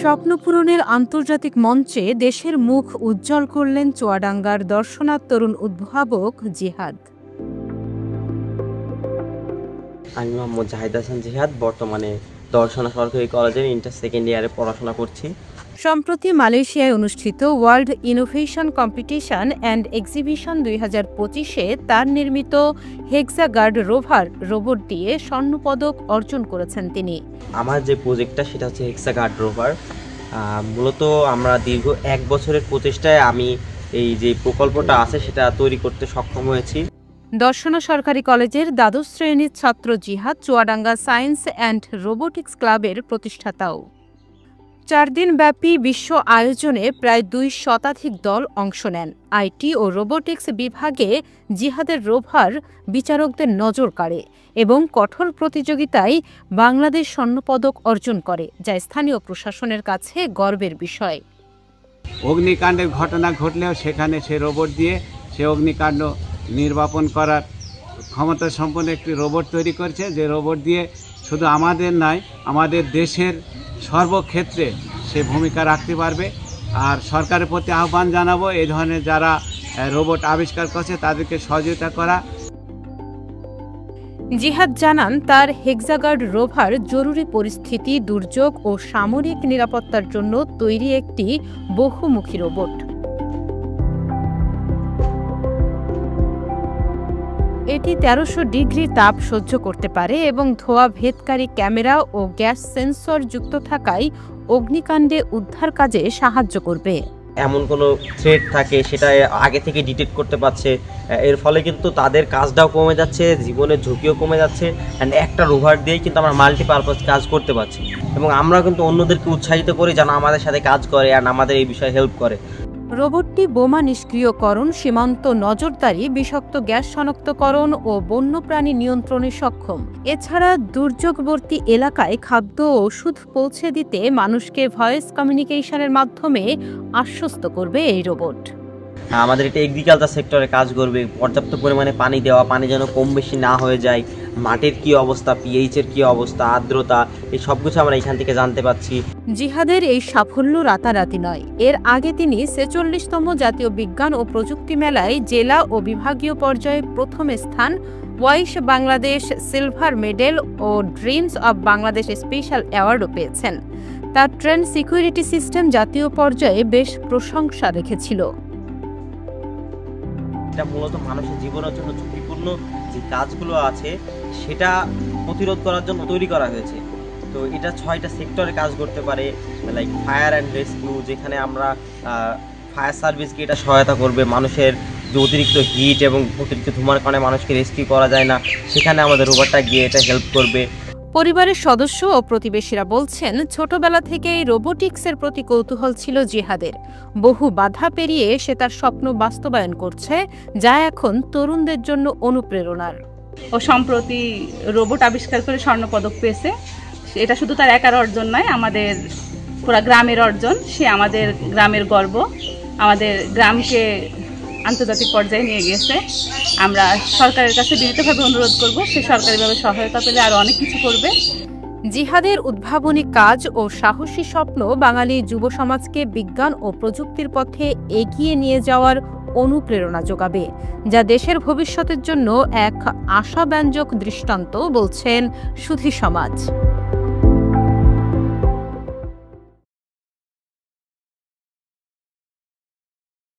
স্বপ্ন পূরণের আন্তর্জাতিক মঞ্চে দেশের মুখ উজ্জ্বল করলেন চুয়াডাঙ্গার দর্শনার তরুণ উদ্ভাবক জিহাদ। আমি মোহাম্মদ জাহিদ হাসান জিহাদ, বর্তমানে দর্শনা সরকারি কলেজের ইন্টার সেকেন্ড ইয়ারে পড়াশোনা করছি। সম্প্রতি মালয়েশিয়ায় অনুষ্ঠিত world innovation competition and exhibition 2025-এ তার নির্মিত হেক্সাগার্ড রোভার রোবট দিয়ে স্বর্ণপদক অর্জন করেছেন তিনি। আমার যে প্রজেক্টটা সেটা হচ্ছে হেক্সাগার্ড রোভার। মূলত আমরা দীর্ঘ 1 বছরের প্রচেষ্টায় আমি এই যে প্রকল্পটা আছে সেটা তৈরি করতে সক্ষম হয়েছি। দর্শনা সরকারি কলেজের দ্বাদশ শ্রেণীর ছাত্র জিহাদ চুয়াডাঙ্গা সায়েন্স অ্যান্ড রোবোটিক্স ক্লাবের প্রতিষ্ঠাতাও। 4 দিনব্যাপী বিশ্ব আয়োজনে প্রায় 2 শতাধিক দল অংশ নেন। আইটি ও রোবোটিক্স বিভাগে জিহাদের রোভার বিচারকদের নজর কাড়ে এবং কঠোর প্রতিযোগিতায় বাংলাদেশ স্বর্ণপদক অর্জন করে, যা স্থানীয় প্রশাসনের কাছে গর্বের বিষয়। অগ্নিকাণ্ডের ঘটনা ঘটলেও সেখানে সে রোবট দিয়ে সে অগ্নিকাণ্ড নির্বাপন করার ক্ষমতা সম্পন্ন একটি রোবট তৈরি করছে, যে রোবট দিয়ে শুধু আমাদের নয়, আমাদের দেশের সর্বক্ষেত্রে সে ভূমিকা রাখতে পারবে। আর সরকারের প্রতি আহ্বান জানাবো এই ধরনের যারা রোবট আবিষ্কার করছে তাদেরকে সহযোগিতা করা। জিহাদ জানান, তার হেক্সাগার্ড রোভার জরুরি পরিস্থিতি, দুর্যোগ ও সামরিক নিরাপত্তার জন্য তৈরি একটি বহুমুখী রোবট। এটি 1300 ডিগ্রি তাপ সহ্য করতে পারে এবং ধোঁয়া ভেদকারী ক্যামেরা ও গ্যাস সেন্সর যুক্ত থাকায় অগ্নিকাণ্ডে উদ্ধার কাজে সাহায্য করবে। এমন কোনো থ্রেট থাকে সেটা আগে থেকে ডিটেক্ট করতে পারছে, এর ফলে কিন্তু তাদের কাজটাও কমে যাচ্ছে, জীবনের ঝুঁকিও কমে যাচ্ছে। অ্যান্ড একটা রোভার দিয়েই কিন্তু আমরা মাল্টিপারপাস কাজ করতে পারছি এবং আমরা কিন্তু অন্যদেরকে উৎসাহিত করি যেন আমাদের সাথে কাজ করে আর আমাদের এই বিষয়ে হেল্প করে। রোবটটি বোমা নিষ্ক্রিয়করণ, সীমান্ত নজরদারি, বিষাক্ত গ্যাস শনাক্তকরণ ও বন্যপ্রাণী নিয়ন্ত্রণে সক্ষম। এছাড়া দুর্যোগবর্তী এলাকায় খাদ্য ও ওষুধ পৌঁছে দিতে মানুষকে ভয়েস কমিউনিকেশনের মাধ্যমে আশ্বস্ত করবে এই রোবট। আমাদের এটা এগ্রিকালচার সেক্টরে কাজ করবে, পর্যাপ্ত পরিমাণে পানি দেওয়া, পানি যেন কম বেশি না হয়ে যায়, মাটির কি অবস্থা, পিএইচের কি অবস্থা, আর্দ্রতা, এই সব কিছু আমরা এখান থেকে জানতে পাচ্ছি। জিহাদের এই সাফল্য রাতারাতি নয়। এর আগে তিনি 46তম জাতীয় বিজ্ঞান ও প্রযুক্তি মেলায় জেলা ও বিভাগীয় পর্যায়ে প্রথম স্থান, ওয়াইশ বাংলাদেশ সিলভার মেডেল ও ড্রিমস অব বাংলাদেশ স্পেশাল অ্যাওয়ার্ডও পেয়েছেন। তার ট্রেন সিকিউরিটি সিস্টেম জাতীয় পর্যায়ে বেশ প্রশংসা রেখেছিল। এটা মূলত মানুষের জীবনের জন্য ঝুঁকিপূর্ণ যে কাজগুলো আছে সেটা প্রতিরোধ করার জন্য তৈরি করা হয়েছে। তো এটা 6টা সেক্টরে কাজ করতে পারে, লাইক ফায়ার অ্যান্ড রেস্কিউ, যেখানে আমরা ফায়ার সার্ভিসকে এটা সহায়তা করবে। মানুষের যে অতিরিক্ত হিট এবং অতিরিক্ত ধোঁয়ার কারণে মানুষকে রেস্কিউ করা যায় না, সেখানে আমাদের রোবটটা গিয়ে এটা হেল্প করবে। পরিবারের সদস্য ও প্রতিবেশীরা বলছেন, ছোটবেলা থেকেই রোবোটিক্সের প্রতি কৌতূহল ছিল জিহাদের। বহু বাধা পেরিয়ে সে তার স্বপ্ন বাস্তবায়ন করছে, যা এখন তরুণদের জন্য অনুপ্রেরণার। ও সম্প্রতি রোবট আবিষ্কার করে স্বর্ণপদক পেয়েছে। এটা শুধু তার একার অর্জন নয়, আমাদের পুরা গ্রামের অর্জন। সে আমাদের গ্রামের গর্ব, আমাদের গ্রামকে আন্তর্জাতিক পর্যায়ে নিয়ে গিয়েছে। আমরা সরকারের কাছে বিনীতভাবে অনুরোধ করব, সে সরকারিভাবে সহায়তা পেলে আরও অনেক কিছু করবে। জিহাদের উদ্ভাবনী কাজ ও সাহসী স্বপ্ন বাঙালি যুব সমাজকে বিজ্ঞান ও প্রযুক্তির পথে এগিয়ে নিয়ে যাওয়ার অনুপ্রেরণা যোগাবে, যা দেশের ভবিষ্যতের জন্য এক আশাব্যঞ্জক দৃষ্টান্ত, বলছেন সুধী সমাজ।